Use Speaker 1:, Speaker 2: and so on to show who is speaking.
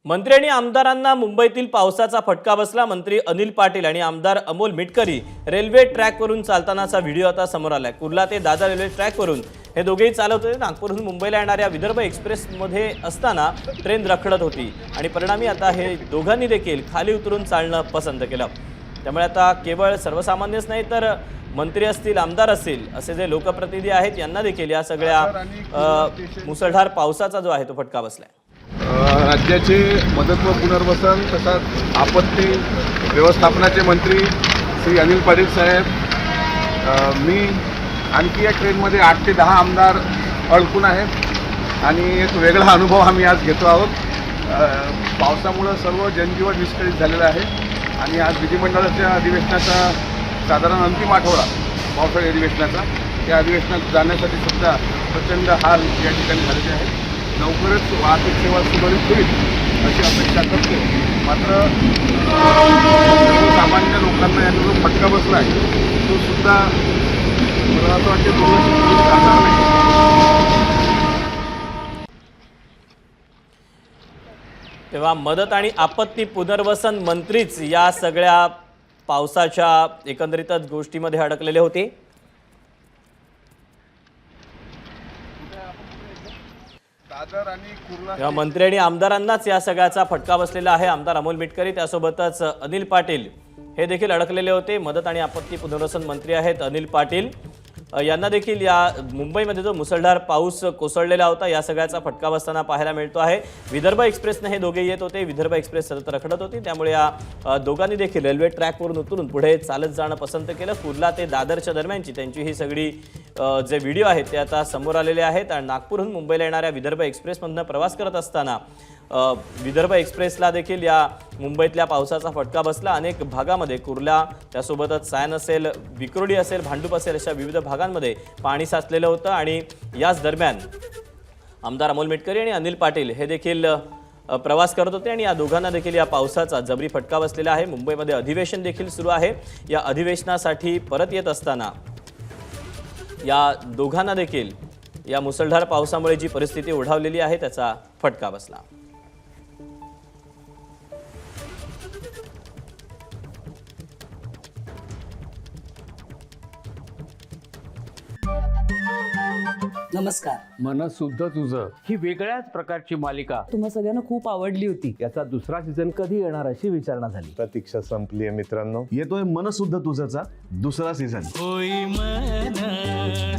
Speaker 1: मंत्री आणि आमदारांना मुंबईतील पावसाचा फटका बसला। मंत्री अनिल पाटील आणि आमदार अमोल मिटकरी रेल्वे ट्रॅकवरून चालतानाचा व्हिडिओ आता समोर आलाय। कुर्ला ते दादर रेल्वे ट्रॅकवरून हे दोघेही चालत होते। नागपूरहून मुंबईला येणाऱ्या विदर्भ एक्सप्रेसमध्ये असताना ट्रेन रखडत होती आणि परिणामी आता हे दोघांनी देखील खाली उतरून चालणं पसंत केलं। त्यामुळे आता केवळ सर्वसामान्यच नाही तर मंत्री असतील, आमदार असतील, असे जे लोकप्रतिनिधी आहेत यांना देखील या सगळ्या मुसळधार पावसाचा जो आहे तो फटका बसलाय।
Speaker 2: राज्याचे मदत व पुनर्वसन तसंच आपत्ती व्यवस्थापनाचे मंत्री श्री अनिल पाटील साहेब, मी आणखी या ट्रेनमध्ये 8 ते 10 आमदार अडकून आहेत आणि एक वेगळा अनुभव आम्ही आज घेतो आहोत। पावसामुळे सर्व जनजीवन विस्कळीत झालेलं आहे आणि आज विधिमंडळाच्या अधिवेशनाचा साधारण अंतिम आठवडा पावसाळी अधिवेशनाचा, त्या अधिवेशनात जाण्यासाठी सुद्धा प्रचंड हाल या ठिकाणी झालेले आहेत। लवकरच वाहतूक सेवा सुरळीत होईल अशी अपेक्षा करतो। मात्र सामान्य लोकांना याचा जो फटका बसला आहे तो सुद्धा मला असं वाटतं दुर्लक्षित जाणार नाही।
Speaker 1: तेव्हा मदत आणि आपत्ती पुनर्वसन मंत्रीच या सगळ्या पावसाच्या एकंदरीतच गोष्टीमध्ये अडकलेले होते। तेव्हा मंत्री आणि आमदारांनाच या सगळ्याचा फटका बसलेला आहे। आमदार अमोल मिटकरी त्यासोबतच अनिल पाटील हे देखील अडकलेले होते। मदत आणि आपत्ती पुनर्वसन मंत्री आहेत अनिल पाटील, यांना देखील या मुंबईमध्ये जो मुसळधार पाऊस कोसळलेला होता या सगळ्याचा फटका बसताना पाहायला मिळतो आहे। विदर्भ एक्सप्रेसने हे दोघे येत होते। विदर्भ एक्सप्रेस सतत रखडत होती, त्यामुळे या दोघांनी देखील रेल्वे ट्रॅकवरून उतरून पुढे चालत जाणं पसंत केलं। कुर्ला ते दादरच्या दरम्यानची त्यांची ही सगळी जे व्हिडिओ आहेत ते आता समोर आलेले आहेत। आणि नागपूरहून मुंबईला येणाऱ्या विदर्भ एक्सप्रेसमधून प्रवास करत असताना विदर्भ एक्सप्रेसला देखील या मुंबईतल्या पावसाचा फटका बसला। अनेक भागामध्ये कुर्ला त्यासोबतच सायन असेल, विक्रोळी असेल, भांडूप असेल अशा विविध भागांमध्ये पाणी साचलेलं होतं आणि याच दरम्यान आमदार अमोल मिटकरी आणि अनिल पाटील हे देखील प्रवास करत होते आणि या दोघांना देखील या पावसाचा जबरी फटका बसलेला आहे। मुंबईमध्ये अधिवेशन देखील सुरू आहे। या अधिवेशनासाठी परत येत असताना या दोघांना देखील या मुसळधार पावसामुळे जी परिस्थिती ओढावलेली आहे त्याचा फटका बसला।
Speaker 3: नमस्कार।
Speaker 4: मनसुद्धा तुझं
Speaker 5: ही वेगळ्याच प्रकारची मालिका
Speaker 3: तुम्हा सगळ्यांना खूप आवडली होती।
Speaker 5: याचा दुसरा सीझन कधी येणार अशी विचारणा झाली।
Speaker 6: प्रतीक्षा संपली आहे मित्रांनो, येतोय मनसुद्धा तुझाचा दुसरा सीझन।
Speaker 7: होई मनसुद्धा